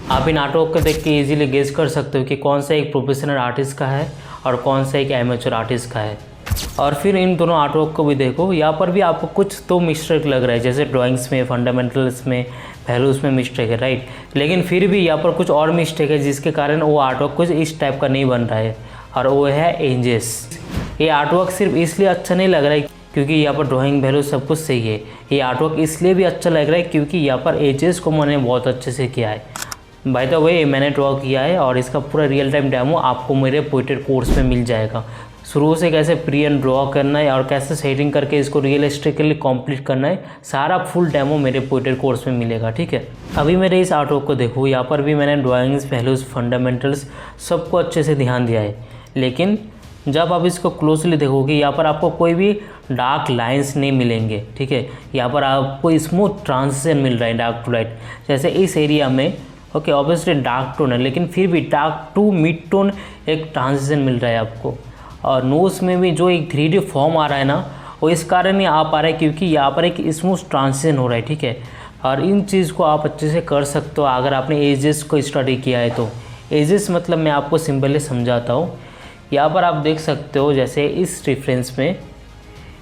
आप इन आर्टवर्क को देख के इजीली गेस कर सकते हो कि कौन सा एक प्रोफेशनल आर्टिस्ट का है और कौन सा एक एमेचर आर्टिस्ट का है। और फिर इन दोनों आर्टवर्क को भी देखो, यहाँ पर भी आपको कुछ तो मिस्टेक लग रहा है, जैसे ड्राइंग्स में, फंडामेंटल्स में, वैल्यूज़ में मिस्टेक है, राइट। लेकिन फिर भी यहाँ पर कुछ और मिस्टेक है जिसके कारण वो आर्टवर्क कुछ इस टाइप का नहीं बन रहा है, और वो है एजेस। ये आर्टवर्क सिर्फ इसलिए अच्छा नहीं लग रहा है क्योंकि यहाँ पर ड्राइंग वैल्यू सब कुछ सही है। ये आर्टवर्क इसलिए भी अच्छा लग रहा है क्योंकि यहाँ पर एजेस को मैंने बहुत अच्छे से किया है। बाय द वे मैंने ड्रॉ किया है और इसका पूरा रियल टाइम डेमो आपको मेरे पोएट्री कोर्स में मिल जाएगा। शुरू से कैसे प्री एंड ड्रॉ करना है और कैसे सेटिंग करके इसको रियलिस्टिकली कंप्लीट करना है, सारा फुल डेमो मेरे पोएट्री कोर्स में मिलेगा, ठीक है। अभी मेरे इस आर्टवर्क को देखो, यहाँ पर भी मैंने ड्राइंग्स, वैल्यूज़, फंडामेंटल्स सबको अच्छे से ध्यान दिया है। लेकिन जब आप इसको क्लोजली देखोगे, यहाँ पर आपको कोई भी डार्क लाइंस नहीं मिलेंगे, ठीक है। यहाँ पर आपको स्मूथ ट्रांजिशन मिल रहा है डार्क टू लाइट। जैसे इस एरिया में ओके ऑब्वियसली डार्क टोन है, लेकिन फिर भी डार्क टू मिड टोन एक ट्रांजिशन मिल रहा है आपको। और नोज़ में भी जो एक 3D फॉर्म आ रहा है ना, वो इस कारण ही आ पा रहा है क्योंकि यहाँ पर एक स्मूथ ट्रांजिशन हो रहा है, ठीक है। और इन चीज़ को आप अच्छे से कर सकते हो अगर आपने एजेस को स्टडी किया है तो। एजेस मतलब मैं आपको सिंपली समझाता हूँ। यहाँ पर आप देख सकते हो, जैसे इस रेफरेंस में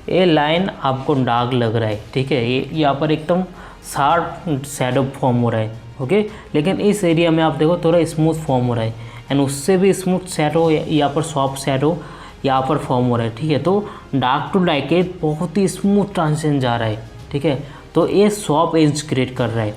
ये लाइन आपको डार्क लग रहा है, ठीक है। ये यहाँ पर एकदम शार्प शैडो फॉर्म हो रहा है, ओके। लेकिन इस एरिया में आप देखो थोड़ा स्मूथ फॉर्म हो रहा है, एंड उससे भी स्मूथ शैडो यहाँ पर सॉफ्ट शैडो यहाँ पर फॉर्म हो रहा है, ठीक है। तो डार्क टू लाइट बहुत ही स्मूथ ट्रांजिशन जा रहा है, ठीक है। तो ये सॉफ्ट एज क्रिएट कर रहा है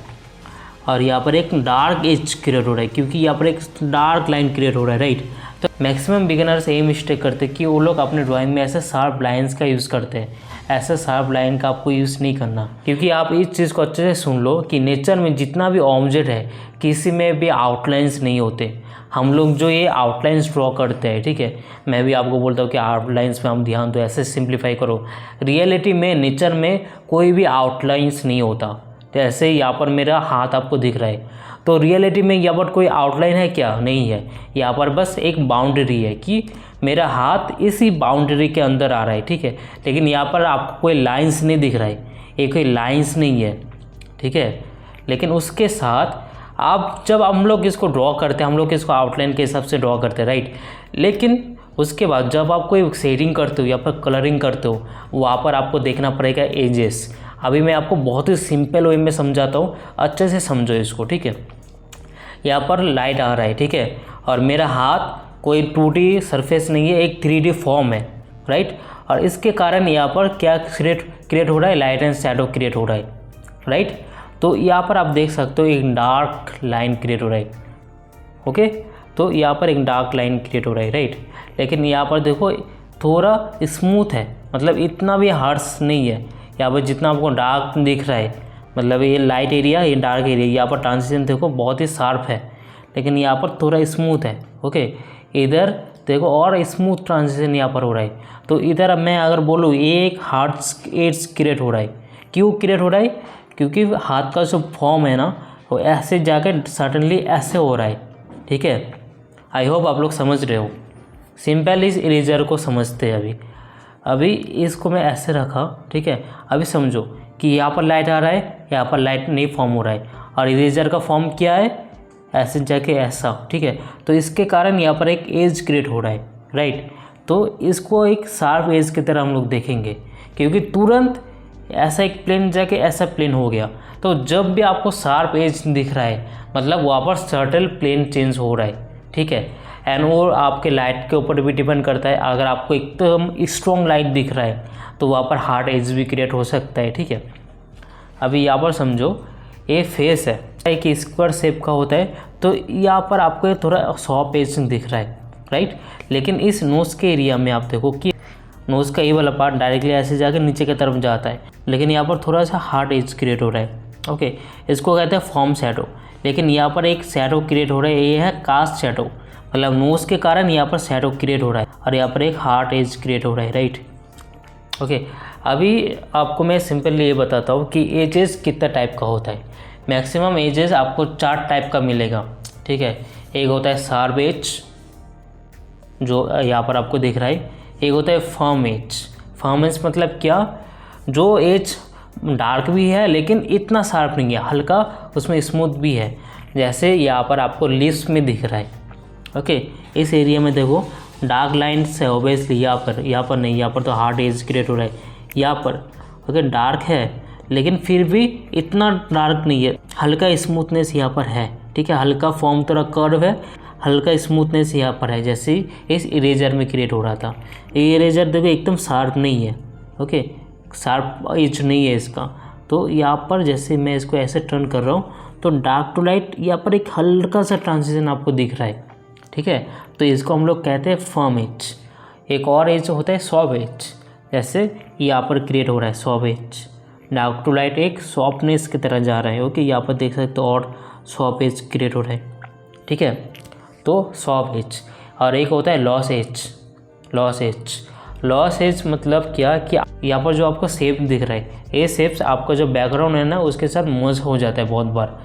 और यहाँ पर एक डार्क एज क्रिएट हो रहा है क्योंकि यहाँ पर एक डार्क लाइन क्रिएट हो रहा है, राइट। तो मैक्सिमम बिगिनर्स यही मिस्टेक करते हैं कि वो लोग अपने ड्राइंग में ऐसे शार्प लाइंस का यूज़ करते हैं। ऐसा शार्प लाइन का आपको यूज़ नहीं करना, क्योंकि आप इस चीज़ को अच्छे से सुन लो कि नेचर में जितना भी ऑब्जेक्ट है किसी में भी आउटलाइंस नहीं होते। हम लोग जो ये आउटलाइंस ड्रॉ करते हैं, ठीक है, मैं भी आपको बोलता हूँ कि आउटलाइंस में हम ध्यान दो, ऐसे सिंप्लीफाई करो। रियलिटी में नेचर में कोई भी आउटलाइंस नहीं होता। तो ऐसे ही यहाँ पर मेरा हाथ आपको दिख रहा है, तो रियलिटी में यहाँ पर कोई आउटलाइन है क्या? नहीं है। यहाँ पर बस एक बाउंड्री है कि मेरा हाथ इसी बाउंड्री के अंदर आ रहा है, ठीक है। लेकिन यहाँ पर आपको कोई लाइंस नहीं दिख रहा है, ये कोई लाइंस नहीं है, ठीक है। लेकिन उसके साथ आप जब हम लोग इसको ड्रॉ करते हैं, हम लोग इसको आउटलाइन के हिसाब से ड्रॉ करते हैं, राइट। लेकिन उसके बाद जब आप कोई शेडिंग करते हो या फिर कलरिंग करते हो, वहाँ पर आपको देखना पड़ेगा एजेस। अभी मैं आपको बहुत ही सिंपल वे में समझाता हूँ, अच्छे से समझो इसको, ठीक है। यहाँ पर लाइट आ रहा है, ठीक है, और मेरा हाथ कोई 2D सरफेस नहीं है, एक 3D फॉर्म है, राइट। और इसके कारण यहाँ पर क्या क्रिएट हो रहा है? लाइट एंड शैडो क्रिएट हो रहा है, राइट। तो यहाँ पर आप देख सकते हो एक डार्क लाइन क्रिएट हो रहा है, ओके। तो यहाँ पर एक डार्क लाइन क्रिएट हो रहा है, राइट। लेकिन यहाँ पर देखो थोड़ा स्मूथ है, मतलब इतना भी हार्श नहीं है। यहाँ पर जितना आपको डार्क दिख रहा है, मतलब ये लाइट एरिया, ये डार्क एरिया, यहाँ पर ट्रांजिशन देखो बहुत ही शार्प है, लेकिन यहाँ पर थोड़ा स्मूथ है, ओके। इधर देखो और स्मूथ ट्रांजिशन यहाँ पर हो रहा है। तो इधर अब मैं अगर बोलूँ ये एक हार्ड एज क्रिएट हो रहा है। क्यों क्रिएट हो रहा है? क्योंकि हाथ का जो फॉर्म है ना, वो ऐसे जाकर सडनली ऐसे हो रहा है, ठीक है। आई होप आप लोग समझ रहे हो। सिंपल इस इरेजर को समझते हैं। अभी इसको मैं ऐसे रखा, ठीक है। अभी समझो कि यहाँ पर लाइट आ रहा है, यहाँ पर लाइट नहीं फॉर्म हो रहा है, और इरेजर का फॉर्म क्या है? ऐसे जाके ऐसा, ठीक है। तो इसके कारण यहाँ पर एक एज क्रिएट हो रहा है, राइट। तो इसको एक शार्प एज की तरह हम लोग देखेंगे, क्योंकि तुरंत ऐसा एक प्लेन जाके ऐसा प्लेन हो गया। तो जब भी आपको शार्प एज दिख रहा है, मतलब वहाँ पर सर्टल प्लेन चेंज हो रहा है, ठीक है। एंड वो आपके लाइट के ऊपर भी डिपेंड करता है। अगर आपको एकदम स्ट्रॉन्ग लाइट दिख रहा है तो वहाँ पर हार्ड एज भी क्रिएट हो सकता है, ठीक है। अभी यहाँ पर समझो ये फेस है, एक स्क्वायर शेप का होता है, तो यहाँ पर आपको थोड़ा सॉफ्ट एज दिख रहा है, राइट। लेकिन इस नोज़ के एरिया में आप देखो कि नोज़ का ये वाला पार्ट डायरेक्टली ऐसे जाकर नीचे की तरफ जाता है, लेकिन यहाँ पर थोड़ा सा हार्ड एज क्रिएट हो रहा है, ओके। इसको कहते हैं फॉर्म शैडो। लेकिन यहाँ पर एक शैडो क्रिएट हो रहा है, ये है कास्ट शैडो, मतलब नोज़ के कारण यहाँ पर शैडो क्रिएट हो रहा है, और यहाँ पर एक हार्ड एज क्रिएट हो रहा है, राइट, ओके। अभी आपको मैं सिंपली ये बताता हूँ कि एजेस कितना टाइप का होता है। मैक्सिमम एजेस आपको 4 टाइप का मिलेगा, ठीक है। एक होता है शार्प एज, जो यहाँ पर आपको दिख रहा है। एक होता है फर्म एज। फर्म एज मतलब क्या? जो एज डार्क भी है लेकिन इतना शार्प नहीं है, हल्का उसमें स्मूथ भी है, जैसे यहाँ पर आपको लिप्स में दिख रहा है। ओके, इस एरिया में देखो डार्क लाइन्स है ऑब्वियसली, यहाँ पर नहीं, यहाँ पर तो हार्ड एज क्रिएट हो रहा है यहाँ पर। ओके, डार्क है लेकिन फिर भी इतना डार्क नहीं है, हल्का स्मूथनेस यहाँ पर है। ठीक है, हल्का फॉर्म थोड़ा कर्व है, हल्का स्मूथनेस यहाँ पर है, जैसे इस इरेजर में क्रिएट हो रहा था। ये इरेजर देखो एकदम शार्प नहीं है। ओके, शार्प एज नहीं है इसका। तो यहाँ पर जैसे मैं इसको ऐसे टर्न कर रहा हूँ तो डार्क टू लाइट यहाँ पर एक हल्का सा ट्रांजिशन आपको दिख रहा है। ठीक है, तो इसको हम लोग कहते हैं फर्म एज। एक और एज होता है सॉफ्ट एज, जैसे यहाँ पर क्रिएट हो रहा है soft edge. Dark to light एक सॉफ्टनेस की तरह जा रहा है। ओके, यहाँ पर देख सकते हो और सॉफ्ट एज क्रिएट हो रहा है। ठीक है, तो सॉफ्ट एज। और एक होता है लॉस एज। लॉस एज मतलब क्या कि यहाँ पर जो आपको शेप दिख रहा है, ये शेप्स आपका जो बैकग्राउंड है ना उसके साथ मर्ज हो जाता है बहुत बार।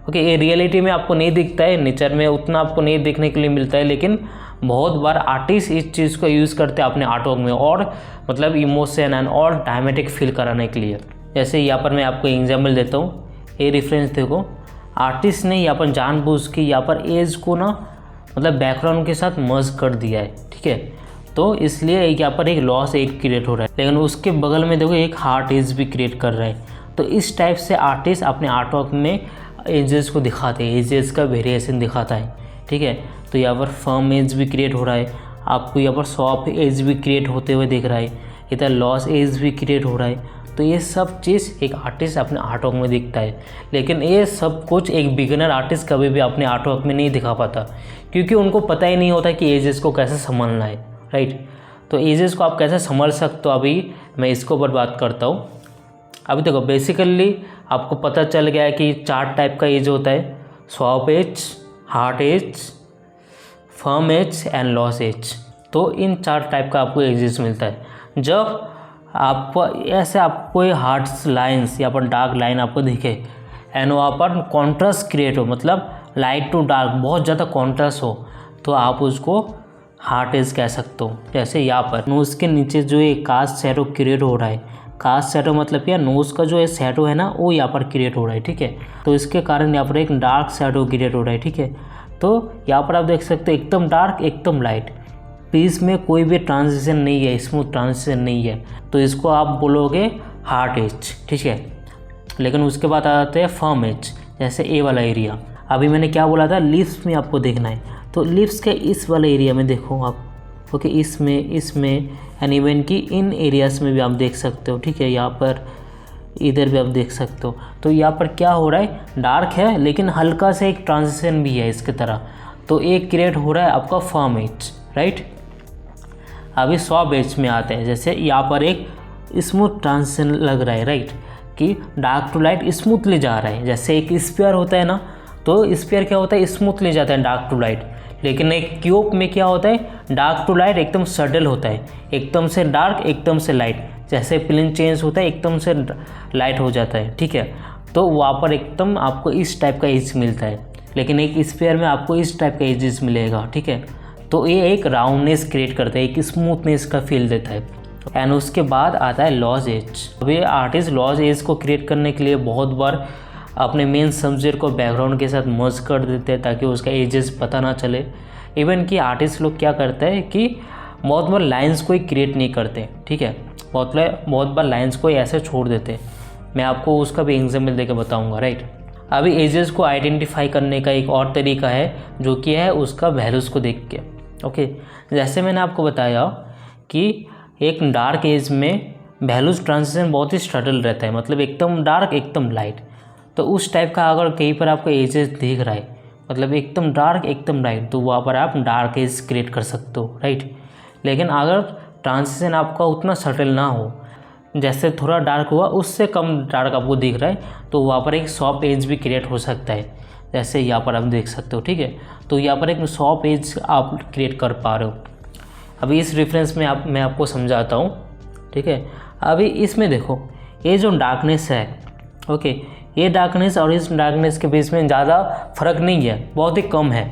ओके, ये रियलिटी में आपको नहीं दिखता है, नेचर में उतना आपको नहीं देखने के लिए मिलता है, लेकिन बहुत बार आर्टिस्ट इस चीज़ को यूज़ करते हैं अपने आर्ट वर्क में, और मतलब इमोशन एंड और ड्रामेटिक फील कराने के लिए। जैसे यहाँ पर मैं आपको एग्जाम्पल देता हूँ, ये रेफरेंस देखो, आर्टिस्ट ने यहाँ पर जानबूझ के यहाँ पर एज को ना मतलब बैकग्राउंड के साथ मर्ज कर दिया है। ठीक है, तो इसलिए यहाँ पर एक लॉस एज क्रिएट हो रहा है, लेकिन उसके बगल में देखो एक हार्ट एज भी क्रिएट कर रहा है। तो इस टाइप से आर्टिस्ट अपने आर्ट वर्क में एजेस को दिखाते हैं, एजेस का वेरिएशन दिखाता है। ठीक है, तो यहाँ पर फर्म एज भी क्रिएट हो रहा है, आपको यहाँ पर सॉफ्ट एज भी क्रिएट होते हुए दिख रहा है, इधर लॉस एज भी क्रिएट हो रहा है। तो ये सब चीज़ एक आर्टिस्ट अपने आर्ट वर्क में दिखता है, लेकिन ये सब कुछ एक बिगिनर आर्टिस्ट कभी भी अपने आर्ट वर्क में नहीं दिखा पाता, क्योंकि उनको पता ही नहीं होता कि एजेस को कैसे संभालना है। राइट, तो एजेस को आप कैसे संभाल सकते हो, अभी मैं इसके ऊपर बात करता हूँ। अभी देखो बेसिकली आपको पता चल गया है कि 4 टाइप का एज होता है, soft edge, hard edge, firm edge and lost edge. तो इन 4 टाइप का आपको एजेस मिलता है। जब आपको ऐसे आपको हार्ड लाइन्स या पर डार्क लाइन आपको दिखे एंड वहाँ पर कॉन्ट्रास्ट क्रिएट हो, मतलब लाइट टू डार्क बहुत ज़्यादा कॉन्ट्रास्ट हो, तो आप उसको हार्ड एज कह सकते हो। जैसे यहाँ पर नोज़ के नीचे जो एक कास्ट शैडो क्रिएट हो रहा है, कास्ट शैडो मतलब क्या, नोज़ का जो शैडो है ना वो यहाँ पर क्रिएट हो रहा है। ठीक है, तो इसके कारण यहाँ पर एक डार्क शैडो क्रिएट हो रहा है। ठीक है, तो यहाँ पर आप देख सकते हो एकदम डार्क एकदम लाइट, पीस में कोई भी ट्रांजिशन नहीं है, स्मूथ ट्रांजिशन नहीं है, तो इसको आप बोलोगे हार्ड एज। ठीक है, लेकिन उसके बाद आ जाते हैं फर्म एज, जैसे ए वाला एरिया। अभी मैंने क्या बोला था, लिप्स में आपको देखना है, तो लिप्स के इस वाले एरिया में देखो आप। ओके, इसमें एंड इवन कि इन एरियाज़ में भी आप देख सकते हो। ठीक है, यहाँ पर इधर भी आप देख सकते हो। तो यहाँ पर क्या हो रहा है, डार्क है लेकिन हल्का सा एक ट्रांजिशन भी है इसके तरह, तो एक क्रिएट हो रहा है आपका फर्म एज। राइट, अभी सॉफ्ट एज में आते हैं, जैसे यहाँ पर एक स्मूथ ट्रांजिशन लग रहा है। राइट, कि डार्क टू लाइट स्मूथली जा रहा है, जैसे एक स्फीयर होता है ना, तो स्फीयर क्या होता है, स्मूथली जाता है डार्क टू लाइट, लेकिन एक क्यूब में क्या होता है, डार्क टू लाइट एकदम सडल होता है, एकदम से डार्क एकदम से लाइट, जैसे प्लेन चेंज होता है एकदम से लाइट हो जाता है। ठीक है, तो वहाँ पर एकदम आपको इस टाइप का एज मिलता है, लेकिन एक स्फीयर में आपको इस टाइप का एजेस मिलेगा। ठीक है, तो ये एक राउंडनेस क्रिएट करता है, एक स्मूथनेस का फील देता है। एंड उसके बाद आता है लॉस एज। अभी आर्टिस्ट लॉस एज को क्रिएट करने के लिए बहुत बार अपने मेन सब्जेक्ट को बैकग्राउंड के साथ मर्ज कर देते हैं ताकि उसका एजेस पता ना चले। इवन कि आर्टिस्ट लोग क्या करते हैं कि बहुत बार लाइंस को ही क्रिएट नहीं करते। ठीक है, बहुत बार लाइंस को ही ऐसे छोड़ देते हैं। मैं आपको उसका भी एग्जाम्पल देकर बताऊँगा। राइट, अभी एजेस को आइडेंटिफाई करने का एक और तरीका है, जो कि है उसका वैल्यूज़ को देख के। ओके, जैसे मैंने आपको बताया कि एक डार्क एज में वैल्यूज ट्रांजिशन बहुत ही स्टटल रहता है, मतलब एकदम डार्क एकदम लाइट। तो उस टाइप का अगर कहीं पर आपको एजेस दिख रहा है, मतलब एकदम डार्क एकदम लाइट, तो वहाँ पर आप डार्क एज क्रिएट कर सकते हो। राइट, लेकिन अगर ट्रांजिशन आपका उतना सटल ना हो, जैसे थोड़ा डार्क हुआ उससे कम डार्क आपको दिख रहा है, तो वहाँ पर एक सॉफ्ट एज भी क्रिएट हो सकता है, जैसे यहाँ पर आप देख सकते हो। ठीक है, तो यहाँ पर एक सॉफ्ट एज आप क्रिएट कर पा रहे हो। अभी इस रेफरेंस में मैं आपको समझाता हूँ। ठीक है, अभी इसमें देखो ये जो डार्कनेस है, ओके, ये डार्कनेस और इस डार्कनेस के बीच में ज़्यादा फर्क नहीं है, बहुत ही कम है।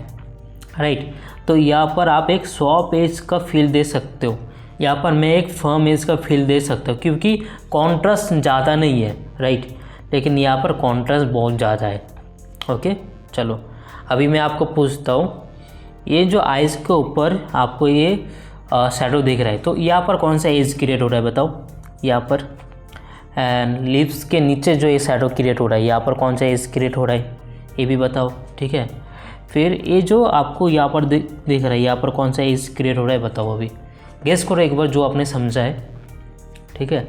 राइट, तो यहाँ पर आप एक सॉफ्ट एज का फील दे सकते हो, यहाँ पर मैं एक फर्म एज का फील दे सकता हूँ, क्योंकि कॉन्ट्रास्ट ज़्यादा नहीं है। राइट, लेकिन यहाँ पर कॉन्ट्रास्ट बहुत ज़्यादा है। ओके, चलो अभी मैं आपको पूछता हूँ, ये जो आइज़ के ऊपर आपको ये शैडो दिख रहा है, तो यहाँ पर कौन सा एज क्रिएट हो रहा है बताओ, यहाँ पर। एंड लिप्स के नीचे जो ये शैडो क्रिएट हो रहा है, यहाँ पर कौन सा एज क्रिएट हो रहा है, ये भी बताओ, ठीक है। फिर ये जो आपको यहाँ पर दिख रहा है, यहाँ पर कौन सा एज क्रिएट हो रहा है बताओ, अभी गेस करो एक बार जो आपने समझा है, ठीक है।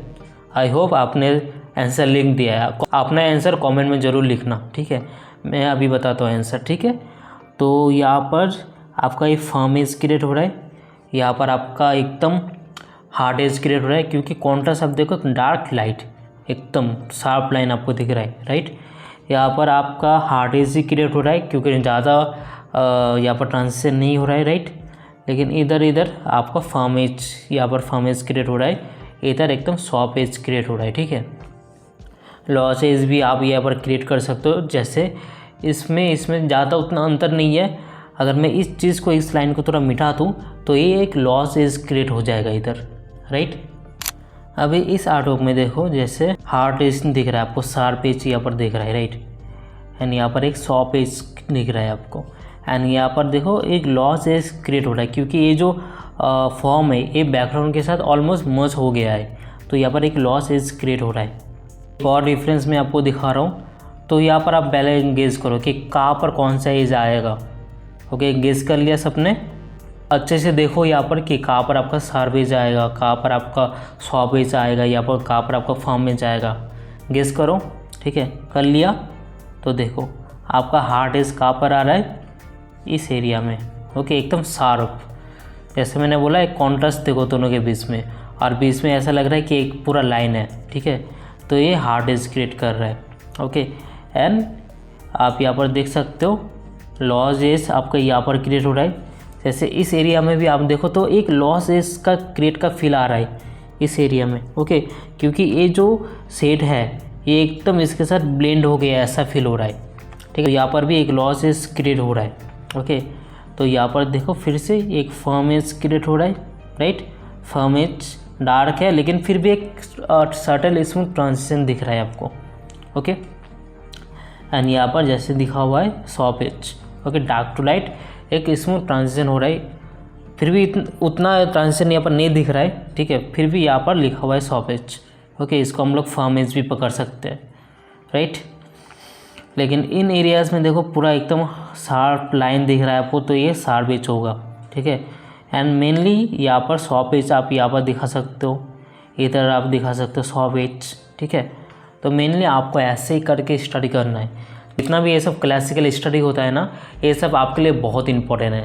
आई होप आपने आंसर लिख दिया है, अपना आंसर कमेंट में ज़रूर लिखना, ठीक है। मैं अभी बताता हूँ आंसर, ठीक है। तो यहाँ पर आपका ये फर्म एज क्रिएट हो रहा है, यहाँ पर आपका एकदम हार्ड एज क्रिएट हो रहा है, क्योंकि कॉन्ट्रास्ट आप देखो डार्क लाइट एकदम शार्प लाइन आपको दिख रहा है, राइट। यहाँ पर आपका हार्ड एज ही क्रिएट हो रहा है, क्योंकि ज़्यादा यहाँ पर ट्रांजिशन नहीं हो रहा है, राइट। लेकिन इधर आपका फर्म एज, यहाँ पर फर्म एज क्रिएट हो रहा है, इधर एकदम सॉफ्ट एज क्रिएट हो रहा है, ठीक है। लॉस एज भी आप यहाँ पर क्रिएट कर सकते हो, जैसे इसमें ज़्यादा उतना अंतर नहीं है। अगर मैं इस चीज़ को, इस लाइन को थोड़ा मिटा दूँ तो ये एक लॉस एज क्रिएट हो जाएगा इधर, राइट। अभी इस आर्ट वर्क में देखो, जैसे हार्ड एज दिख रहा है आपको, शार्प एज यहाँ पर दिख रहा है, राइट। एंड यहाँ पर एक सॉफ्ट एज दिख रहा है आपको, एंड यहाँ पर देखो एक लॉस एज क्रिएट हो रहा है, क्योंकि ये जो फॉर्म है ये बैकग्राउंड के साथ ऑलमोस्ट मर्ज हो गया है, तो यहाँ पर एक लॉस एज क्रिएट हो रहा है। एक और रेफरेंस मैं आपको दिखा रहा हूँ, तो यहाँ पर आप पहले गेस करो कि कहाँ पर कौन सा एज आएगा। ओके, गेस कर लिया सबने, अच्छे से देखो यहाँ पर कि कहाँ पर आपका शार्प एज आएगा, कहाँ पर आपका सॉफ्ट एज आएगा, यहाँ पर कहाँ पर आपका फर्म एज आएगा, गेस करो, ठीक है। कर लिया तो देखो आपका हार्ड एज कहाँ पर आ रहा है, इस एरिया में, ओके, एकदम शार्प। जैसे मैंने बोला एक कॉन्ट्रास्ट देखो दोनों के बीच में, और बीच में ऐसा लग रहा है कि एक पूरा लाइन है, ठीक है। तो ये हार्ड एज क्रिएट कर रहा है, ओके। एंड आप यहाँ पर देख सकते हो लॉस एज आपका यहाँ पर क्रिएट हो रहा है। जैसे इस एरिया में भी आप देखो तो एक लॉस एज का क्रिएट का फील आ रहा है इस एरिया में, ओके, क्योंकि ये जो शेड है ये एकदम इसके साथ ब्लेंड हो गया, ऐसा फील हो रहा है, ठीक है। यहाँ पर भी एक लॉस एज क्रिएट हो रहा है, ओके। तो यहाँ पर देखो फिर से एक फर्म एज क्रिएट हो रहा है, राइट। फर्म एज डार्क है, लेकिन फिर भी एक सटल स्मूथ ट्रांजिशन दिख रहा है आपको, ओके। एंड यहाँ पर जैसे दिखा हुआ है soft edge, okay, dark to light एक स्मूथ ट्रांजिशन हो रहा है, फिर भी उतना ट्रांजिशन यहाँ पर नहीं दिख रहा है, ठीक है। फिर भी यहाँ पर लिखा हुआ है सॉफ्ट एज, ओके। इसको हम लोग फर्म एज भी पकड़ सकते हैं, राइट। लेकिन इन एरियाज़ में देखो पूरा एकदम शार्प लाइन दिख रहा है आपको, तो ये शार्प एज होगा, ठीक है। एंड मेनली यहाँ पर सॉफ्ट एज आप यहाँ पर दिखा सकते हो, इधर आप दिखा सकते हो सॉफ्ट एज, ठीक है। तो मेनली आपको ऐसे ही करके स्टडी करना है। जितना भी ये सब क्लासिकल स्टडी होता है ना, ये सब आपके लिए बहुत इंपॉर्टेंट है।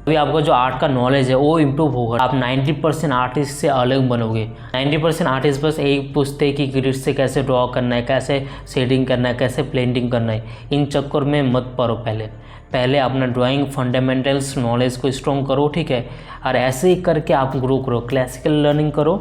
अभी आपका जो आर्ट का नॉलेज है वो इम्प्रूव होगा, आप 90% आर्टिस्ट से अलग बनोगे। 90% आर्टिस्ट बस यही पूछते हैं कि ग्रिड से कैसे ड्रॉ करना है, कैसे शेडिंग करना है, कैसे पेंटिंग करना है। इन चक्कर में मत पड़ो, पहले अपना ड्राइंग फंडामेंटल्स नॉलेज को स्ट्रॉन्ग करो, ठीक है। और ऐसे ही करके आप ग्रो करो, क्लासिकल लर्निंग करो,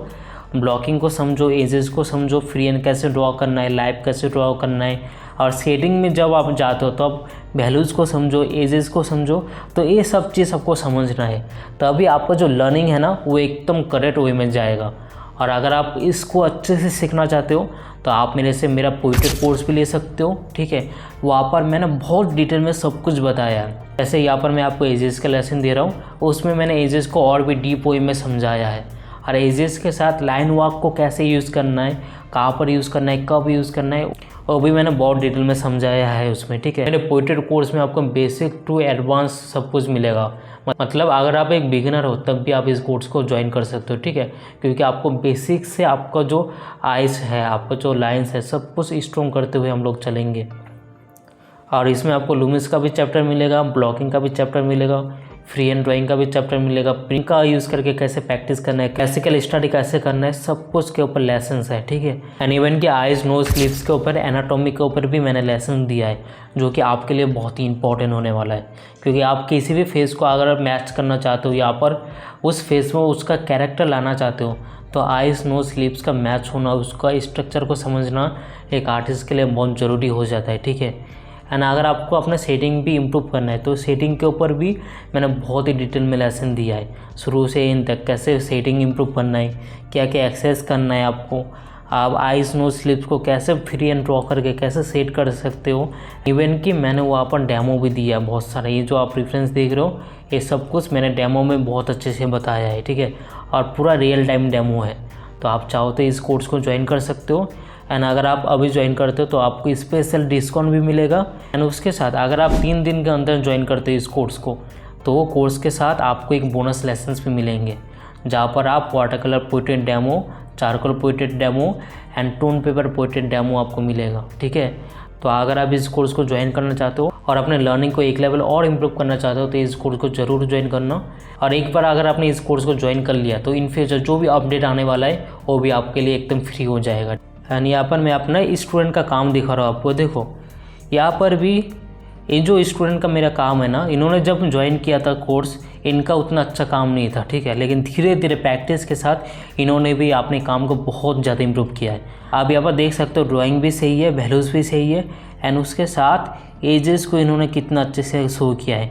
ब्लॉकिंग को समझो, एजेस को समझो, फ्री हैंड कैसे ड्रॉ करना है, लाइव कैसे ड्रॉ करना है। और शेडिंग में जब आप जाते हो तो आप वैल्यूज़ को समझो, एजेस को समझो, तो ये सब चीज़ आपको समझना है। तभी आपका जो लर्निंग है ना वो एकदम करेक्ट वे में जाएगा। और अगर आप इसको अच्छे से सीखना चाहते हो तो आप मेरे से मेरा पोएट्री कोर्स भी ले सकते हो, ठीक है। वहाँ पर मैंने बहुत डिटेल में सब कुछ बताया है। जैसे यहाँ पर मैं आपको एजेस का लेसन दे रहा हूँ, उसमें मैंने एजेस को और भी डीप वे में समझाया है। और एजेस के साथ लाइन वर्क को कैसे यूज़ करना है, कहाँ पर यूज़ करना है, कब यूज़ करना है, वो भी मैंने बहुत डिटेल में समझाया है उसमें, ठीक है। मेरे पोएट्री कोर्स में आपको बेसिक टू एडवांस सब कुछ मिलेगा। मतलब अगर आप एक बिगिनर हो तब भी आप इस कोर्स को ज्वाइन कर सकते हो, ठीक है। क्योंकि आपको बेसिक से आपका जो आइस है, आपका जो लाइन्स है, सब कुछ स्ट्रॉन्ग करते हुए हम लोग चलेंगे। और इसमें आपको लुमिस का भी चैप्टर मिलेगा, ब्लॉकिंग का भी चैप्टर मिलेगा, फ्री हैंड ड्राइंग का भी चैप्टर मिलेगा, प्रिंट का यूज़ करके कैसे प्रैक्टिस करना है, क्लासिकल स्टडी कैसे करना है, सब कुछ के ऊपर लेसन्स है, ठीक है। एंड इवन कि आइज, नोज, लिप्स के ऊपर, एनाटॉमी के ऊपर भी मैंने लेसन दिया है, जो कि आपके लिए बहुत ही इंपॉर्टेंट होने वाला है। क्योंकि आप किसी भी फेस को अगर मैच करना चाहते हो, यहाँ पर उस फेस में उसका कैरेक्टर लाना चाहते हो, तो आइज, नोज, लिप्स का मैच होना, उसका स्ट्रक्चर को समझना एक आर्टिस्ट के लिए बहुत ज़रूरी हो जाता है, ठीक है। एंड अगर आपको अपना सेटिंग भी इम्प्रूव करना है तो सेटिंग के ऊपर भी मैंने बहुत ही डिटेल में लेसन दिया है, शुरू से इन तक कैसे सेटिंग इम्प्रूव करना है, क्या क्या एक्सरसाइज करना है आपको, आप आइस नोज स्लिप्स को कैसे फ्री एंड ड्रॉ करके कैसे सेट कर सकते हो। इवन कि मैंने वहाँ पर डेमो भी दिया है बहुत सारा। ये जो आप रेफरेंस देख रहे हो ये सब कुछ मैंने डेमो में बहुत अच्छे से बताया है, ठीक है, और पूरा रियल टाइम डेमो है। तो आप चाहो तो इस कोर्स को ज्वाइन कर सकते हो। एंड अगर आप अभी ज्वाइन करते हो तो आपको स्पेशल डिस्काउंट भी मिलेगा। एंड उसके साथ अगर आप 3 दिन के अंदर ज्वाइन करते हो इस कोर्स को, तो वो कोर्स के साथ आपको एक बोनस लेसन्स भी मिलेंगे, जहाँ पर आप water colour portrait demo, charcoal portrait demo and tone paper portrait demo आपको मिलेगा, ठीक है। तो अगर आप इस कोर्स को ज्वाइन करना चाहते हो और अपने लर्निंग को एक लेवल और इम्प्रूव करना चाहते हो तो इस कोर्स को ज़रूर ज्वाइन करना। और एक बार अगर आपने इस कोर्स को ज्वाइन कर लिया तो इन फ्यूचर जो भी अपडेट आने वाला है वो भी आपके लिए एकदम फ्री हो जाएगा। एंड यहाँ पर मैं अपना स्टूडेंट का काम दिखा रहा हूँ आपको। देखो यहाँ पर भी ये जो स्टूडेंट का मेरा काम है ना, इन्होंने जब ज्वाइन किया था कोर्स, इनका उतना अच्छा काम नहीं था, ठीक है, लेकिन धीरे धीरे प्रैक्टिस के साथ इन्होंने भी अपने काम को बहुत ज़्यादा इम्प्रूव किया है। आप यहाँ पर देख सकते हो ड्राइंग भी सही है, वैल्यूज़ भी सही है, एंड उसके साथ एजेस को इन्होंने कितना अच्छे से शो किया है।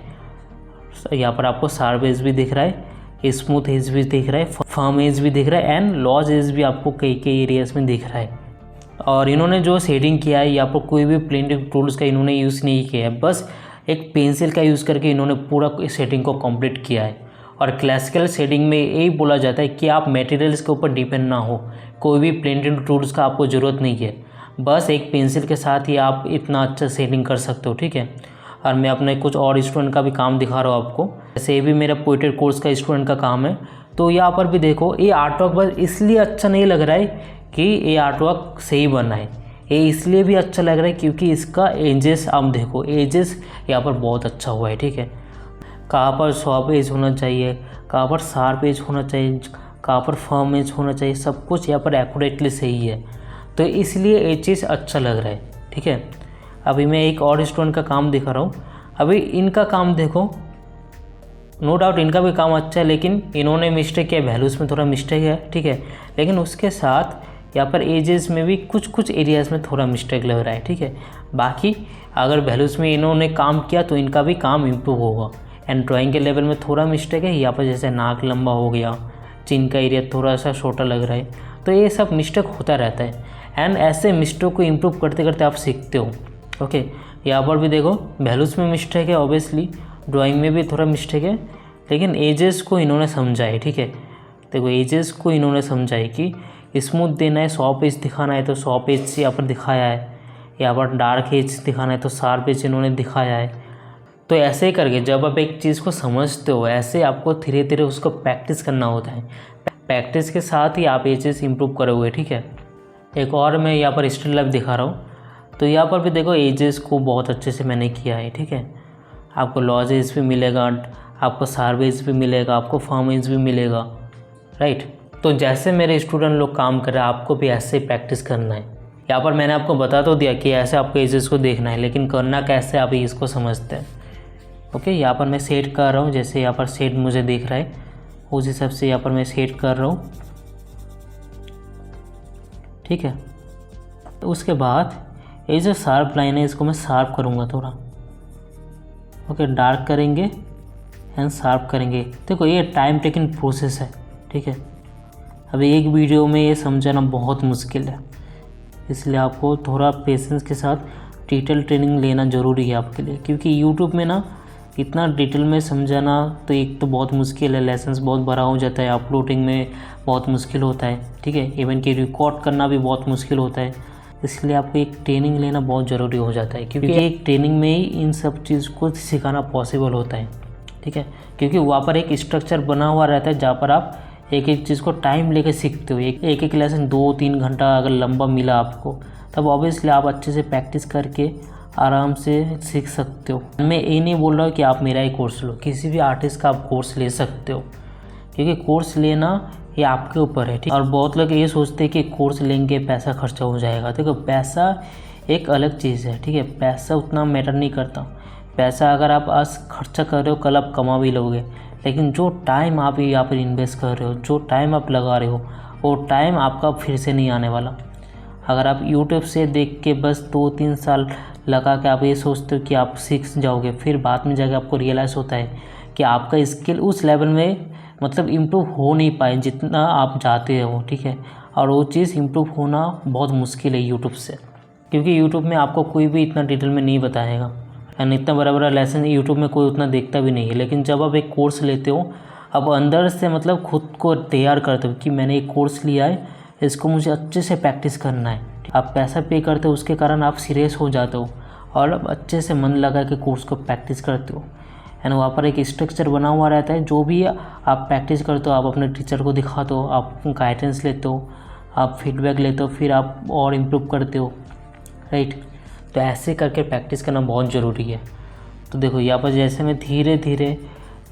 यहाँ पर आपको शार्प एज भी दिख रहा है, स्मूथ एज भी दिख रहा है, फर्म एज भी दिख रहा है, एंड लॉज एज भी आपको कई कई एरियाज़ में दिख रहा है। और इन्होंने जो शेडिंग किया है यहाँ पर कोई भी प्लेन टूल्स का इन्होंने यूज़ नहीं किया है, बस एक पेंसिल का यूज़ करके इन्होंने पूरा शेडिंग को कंप्लीट किया है। और क्लासिकल शेडिंग में यही बोला जाता है कि आप मटेरियल्स के ऊपर डिपेंड ना हो, कोई भी प्लेन टूल्स का आपको ज़रूरत नहीं है, बस एक पेंसिल के साथ ही आप इतना अच्छा शेडिंग कर सकते हो, ठीक है। और मैं अपने कुछ और स्टूडेंट का भी काम दिखा रहा हूँ आपको। जैसे ये भी मेरा पोर्ट्रेट कोर्स का स्टूडेंट का काम है। तो यहाँ पर भी देखो ये आर्टवर्क बस इसलिए अच्छा नहीं लग रहा है कि ये आर्टवर्क सही बना है, ये इसलिए भी अच्छा लग रहा है क्योंकि इसका एजेस आप देखो, एजेस यहाँ पर बहुत अच्छा हुआ है, ठीक है। कहाँ पर सॉफ्ट एज होना चाहिए, कहाँ पर शार्प एज होना चाहिए, कहाँ पर फर्म एज होना चाहिए, सब कुछ यहाँ पर एक्यूरेटली सही है, तो इसलिए ये चीज़ अच्छा लग रहा है, ठीक है। अभी मैं एक और स्टूडेंट का काम दिखा रहा हूँ। अभी इनका काम देखो, नो डाउट इनका भी काम अच्छा है, लेकिन इन्होंने मिस्टेक किया, वैल्यूज़ में थोड़ा मिस्टेक है, ठीक है, लेकिन उसके साथ यहाँ पर एजेस में भी कुछ एरियाज़ में थोड़ा मिस्टेक लग रहा है, ठीक है। बाकी अगर वैल्यूज़ में इन्होंने काम किया तो इनका भी काम इम्प्रूव होगा। एंड ड्राइंग के लेवल में थोड़ा मिस्टेक है, यहाँ पर जैसे नाक लंबा हो गया, चिन का एरिया थोड़ा सा छोटा लग रहा है, तो ये सब मिस्टेक होता रहता है। एंड ऐसे मिस्टेक को इम्प्रूव करते करते आप सीखते हो, ओके। यहाँ पर भी देखो वैल्यूज़ में मिस्टेक है, ऑब्वियसली ड्राइंग में भी थोड़ा मिस्टेक है, लेकिन एजेस को इन्होंने समझा है, ठीक है। देखो एजेस को इन्होंने समझा है कि स्मूथ देना है, सॉफ्ट एज दिखाना है तो सॉफ्ट एज से यहाँ पर दिखाया है, यहाँ पर डार्क एज दिखाना है तो शार्प एज इन्होंने दिखाया है। तो ऐसे ही करके जब आप एक चीज़ को समझते हो, ऐसे आपको धीरे धीरे उसको प्रैक्टिस करना होता है। प्रैक्टिस के साथ ही आप एजेस इंप्रूव करोगे, ठीक है। एक और मैं यहाँ पर स्टिल लाइफ दिखा रहा हूँ। तो यहाँ पर भी देखो एजेस को बहुत अच्छे से मैंने किया है, ठीक है। आपको लॉज एज भी मिलेगा, आपको शार्प एज भी मिलेगा, आपको फर्म एज भी मिलेगा, राइट। तो जैसे मेरे स्टूडेंट लोग काम कर रहे हैं आपको भी ऐसे ही प्रैक्टिस करना है। यहाँ पर मैंने आपको बता तो दिया कि ऐसे आपको एजेस को देखना है, लेकिन करना कैसे आप इसको समझते हैं, ओके। यहाँ पर मैं सेट कर रहा हूँ, जैसे यहाँ पर सेट मुझे दिख रहा है उस हिसाब से यहाँ पर मैं सेट कर रहा हूँ, ठीक है। उसके बाद ये जो शार्प लाइन है इसको मैं शार्प करूँगा थोड़ा, ओके। डार्क करेंगे एंड शार्प करेंगे। देखो ये टाइम टेकिंग प्रोसेस है, ठीक है। अभी एक वीडियो में ये समझाना बहुत मुश्किल है, इसलिए आपको थोड़ा पेशेंस के साथ डिटेल ट्रेनिंग लेना ज़रूरी है आपके लिए, क्योंकि यूट्यूब में ना इतना डिटेल में समझाना तो एक तो बहुत मुश्किल है, लेसन्स बहुत बड़ा हो जाता है, अपलोडिंग में बहुत मुश्किल होता है, ठीक है। इवन कि रिकॉर्ड करना भी बहुत मुश्किल होता है, इसलिए आपको एक ट्रेनिंग लेना बहुत ज़रूरी हो जाता है, क्योंकि एक ट्रेनिंग में ही इन सब चीज़ को सिखाना पॉसिबल होता है, ठीक है। क्योंकि वहाँ पर एक स्ट्रक्चर बना हुआ रहता है जहाँ पर आप एक एक चीज़ को टाइम लेकर सीखते हो। एक एक लेसन 2-3 घंटा अगर लंबा मिला आपको, तब ऑब्वियसली आप अच्छे से प्रैक्टिस करके आराम से सीख सकते हो। मैं ये नहीं बोल रहा हूँ कि आप मेरा ही कोर्स लो, किसी भी आर्टिस्ट का आप कोर्स ले सकते हो, क्योंकि कोर्स लेना ये आपके ऊपर है, ठीक। और बहुत लोग ये सोचते हैं कि कोर्स लेंगे पैसा खर्चा हो जाएगा। देखो पैसा एक अलग चीज़ है, ठीक है, पैसा उतना मैटर नहीं करता। पैसा अगर आप आज खर्चा कर रहे हो कल आप कमा भी लोगे, लेकिन जो टाइम आप यहाँ पर इन्वेस्ट कर रहे हो, जो टाइम आप लगा रहे हो, वो टाइम आपका फिर से नहीं आने वाला। अगर आप YouTube से देख के बस 2-3 साल लगा के आप ये सोचते हो कि आप सीख जाओगे, फिर बाद में जाके आपको रियलाइज़ होता है कि आपका स्किल उस लेवल में मतलब इम्प्रूव हो नहीं पाए जितना आप चाहते हो, ठीक है। और वो चीज़ इम्प्रूव होना बहुत मुश्किल है यूट्यूब से, क्योंकि यूट्यूब में आपको कोई भी इतना डिटेल में नहीं बताएगा एंड इतना बड़ा बड़ा लेसन यूट्यूब में कोई उतना देखता भी नहीं है। लेकिन जब आप एक कोर्स लेते हो, अब अंदर से मतलब खुद को तैयार करते हो कि मैंने एक कोर्स लिया है, इसको मुझे अच्छे से प्रैक्टिस करना है। आप पैसा पे करते हो, उसके कारण आप सीरियस हो जाते हो और अच्छे से मन लगा के कोर्स को प्रैक्टिस करते हो एंड वहाँ पर एक स्ट्रक्चर बना हुआ रहता है। जो भी आप प्रैक्टिस करते हो, आप अपने टीचर को दिखाते हो, आप गाइडेंस लेते हो, आप फीडबैक लेते हो, फिर आप और इम्प्रूव करते हो, राइट। तो ऐसे करके प्रैक्टिस करना बहुत ज़रूरी है। तो देखो यहाँ पर जैसे मैं धीरे धीरे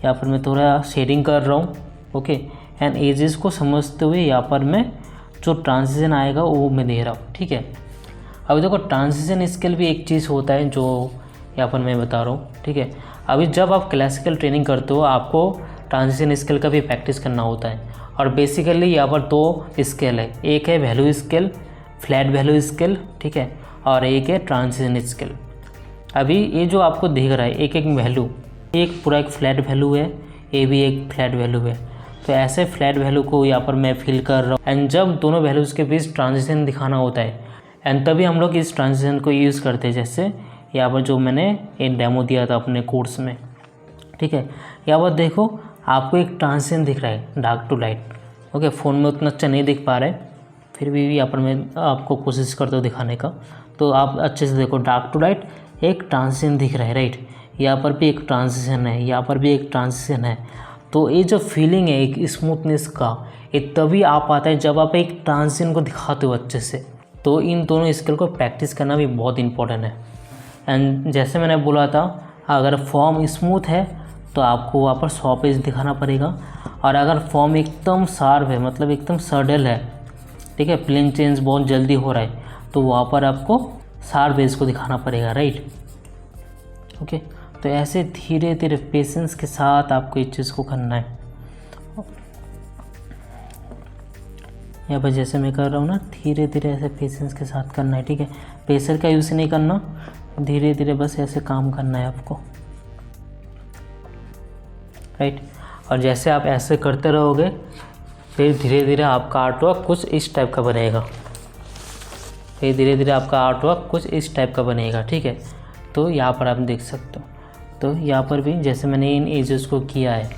यहाँ पर मैं थोड़ा शेडिंग कर रहा हूँ, ओके, एंड एजेस को समझते हुए यहाँ पर मैं जो ट्रांजिशन आएगा वो मैं दे रहा हूँ, ठीक है। अभी देखो ट्रांजिशन स्केल भी एक चीज़ होता है जो यहाँ पर मैं बता रहा हूँ, ठीक है। अभी जब आप क्लासिकल ट्रेनिंग करते हो, आपको ट्रांजिशन स्केल का भी प्रैक्टिस करना होता है। और बेसिकली यहाँ पर 2 स्केल है, एक है value scale, flat value scale, ठीक है, और एक है ट्रांजिशन स्केल। अभी ये जो आपको दिख रहा है एक एक वैल्यू, एक पूरा एक फ्लैट वैल्यू है, ये भी एक फ्लैट वैल्यू है। तो ऐसे फ्लैट वैल्यू को यहाँ पर मैं फिल कर रहा हूँ एंड जब दोनों वैल्यूज़ के बीच ट्रांजिशन दिखाना होता है एंड तभी हम लोग इस ट्रांजिशन को यूज़ करते हैं। जैसे यहाँ पर जो मैंने एक डेमो दिया था अपने कोर्स में, ठीक है। यहाँ पर देखो आपको एक ट्रांजिशन दिख रहा है dark to light, okay. Phone में उतना अच्छा नहीं दिख पा रहा है, फिर भी यहाँ पर मैं आपको कोशिश करता हूँ दिखाने का। तो आप अच्छे से देखो, डार्क टू लाइट एक ट्रांजिशन दिख रहा है, राइट। यहाँ पर भी एक ट्रांजिशन है, यहाँ पर भी एक ट्रांजिशन है। तो ये जो फीलिंग है एक स्मूथनेस का, ये तभी आ पाता है जब आप एक ट्रांजिशन को दिखाते हो अच्छे से। तो इन दोनों स्किल को प्रैक्टिस करना भी बहुत इंपॉर्टेंट है। एंड जैसे मैंने बोला था, अगर फॉर्म स्मूथ है तो आपको वहाँ पर 100 पेज दिखाना पड़ेगा, और अगर फॉर्म एकदम शार्प है, मतलब एकदम सडल है, ठीक है, प्लेन चेंज बहुत जल्दी हो रहा है, तो वहाँ पर आपको 60 पेज को दिखाना पड़ेगा, राइट, ओके। तो ऐसे धीरे धीरे पेशेंस के साथ आपको इस चीज़ को करना है। यहाँ पर जैसे मैं कर रहा हूँ ना, धीरे धीरे ऐसे पेशेंस के साथ करना है, ठीक है। प्रेशर का यूज़ नहीं करना, धीरे धीरे बस ऐसे काम करना है आपको, राइट। और जैसे आप ऐसे करते रहोगे, फिर धीरे धीरे आपका आर्टवर्क कुछ इस टाइप का बनेगा, फिर धीरे धीरे आपका आर्टवर्क कुछ इस टाइप का बनेगा, ठीक है। तो यहाँ पर आप देख सकते हो, तो यहाँ पर भी जैसे मैंने इन एजेस को किया है,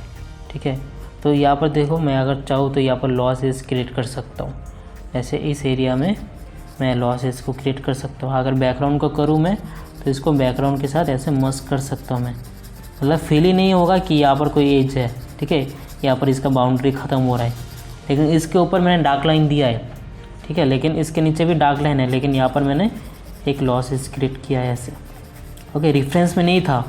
ठीक है। तो यहाँ पर देखो, मैं अगर चाहूँ तो यहाँ पर लॉस एज क्रिएट कर सकता हूँ। ऐसे इस एरिया में मैं लॉस एज को क्रिएट कर सकता हूँ। अगर बैकग्राउंड को करूँ मैं, तो इसको बैकग्राउंड के साथ ऐसे मस्क कर सकता हूँ मैं, मतलब फील ही नहीं होगा कि यहाँ पर कोई एज है, ठीक है। यहाँ पर इसका बाउंड्री ख़त्म हो रहा है, लेकिन इसके ऊपर मैंने डार्क लाइन दिया है, ठीक है, लेकिन इसके नीचे भी डार्क लाइन है, लेकिन यहाँ पर मैंने एक लॉस एज क्रिएट किया है ऐसे, ओके। रेफरेंस में नहीं था,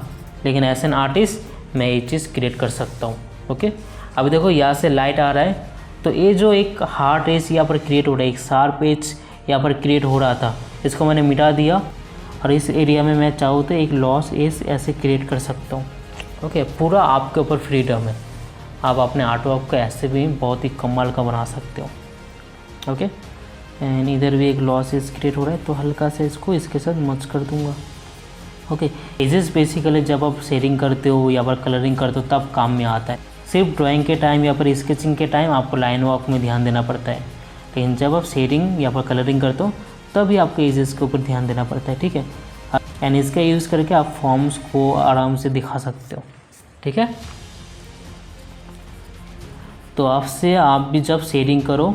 लेकिन एज एन आर्टिस्ट मैं ये चीज़ क्रिएट कर सकता हूँ, ओके। अब देखो यहाँ से लाइट आ रहा है, तो ये जो एक हार्ड एज यहाँ पर क्रिएट हो रहा है, एक शार्प एज यहाँ पर क्रिएट हो रहा था, इसको मैंने मिटा दिया, और इस एरिया में मैं चाहूँ तो एक लॉस एज ऐसे क्रिएट कर सकता हूँ, ओके। पूरा आपके ऊपर फ्रीडम है, आप अपने आर्टवर्क को ऐसे भी बहुत ही कमाल का बना सकते हो, ओके। एंड इधर भी एक लॉस एज क्रिएट हो रहा है, तो हल्का से इसको इसके साथ मर्ज कर दूँगा, ओके। एजेस बेसिकली जब आप शेडिंग करते हो या पर कलरिंग करते हो तब काम में आता है। सिर्फ ड्राइंग के टाइम या पर स्केचिंग के टाइम आपको लाइन वर्क में ध्यान देना पड़ता है, लेकिन जब आप शेडिंग या पर कलरिंग करते हो तभी आपको एजेस के ऊपर ध्यान देना पड़ता है, ठीक है। एंड इसका यूज़ करके आप फॉर्म्स को आराम से दिखा सकते हो, ठीक है। तो आपसे आप भी जब शेडिंग करो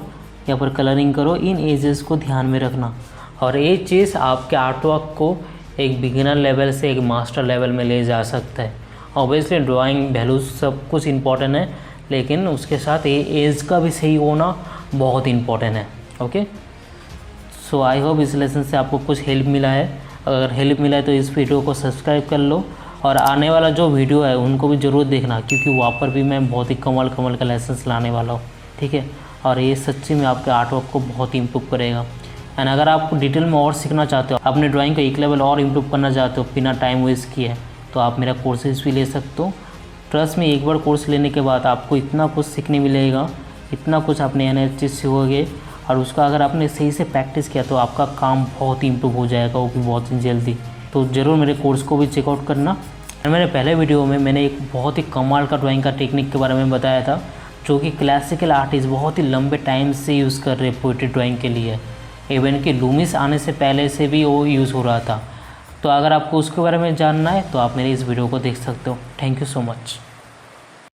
या पर कलरिंग करो, इन एजेस को ध्यान में रखना, और ये चीज़ आपके आर्टवर्क को एक बिगिनर लेवल से एक मास्टर लेवल में ले जा सकता है। ऑब्वियसली ड्राइंग वैल्यूज सब कुछ इम्पॉर्टेंट है, लेकिन उसके साथ ये एज का भी सही होना बहुत इम्पॉर्टेंट है, ओके। सो आई होप इस लेसन से आपको कुछ हेल्प मिला है। अगर हेल्प मिला है तो इस वीडियो को सब्सक्राइब कर लो, और आने वाला जो वीडियो है उनको भी ज़रूर देखना, क्योंकि वहाँ पर भी मैं बहुत ही कमाल का लेसन्स लाने वाला हूँ, ठीक है। और ये सच्ची में आपके आर्टवर्क को बहुत ही इम्प्रूव करेगा। एंड अगर आप डिटेल में और सीखना चाहते हो, अपने ड्राइंग को एक लेवल और इम्प्रूव करना चाहते हो बिना टाइम वेस्ट किए, तो आप मेरा कोर्सेज भी ले सकते हो। ट्रस्ट में एक बार कोर्स लेने के बाद आपको इतना कुछ सीखने मिलेगा, इतना कुछ आप नया चीज़ सीखोगे, और उसका अगर आपने सही से प्रैक्टिस किया तो आपका काम बहुत ही इम्प्रूव हो जाएगा, वो भी बहुत ही जल्दी। तो ज़रूर मेरे कोर्स को भी चेकआउट करना। मेरे पहले वीडियो में मैंने एक बहुत ही कमाल का ड्राइंग का टेक्निक के बारे में बताया था, जो कि क्लासिकल आर्टिस्ट बहुत ही लंबे टाइम से यूज़ कर रहे पोएट्री ड्राइंग के लिए। इवन कि लूमिस आने से पहले से भी वो यूज़ हो रहा था। तो अगर आपको उसके बारे में जानना है तो आप मेरे इस वीडियो को देख सकते हो। Thank you so much.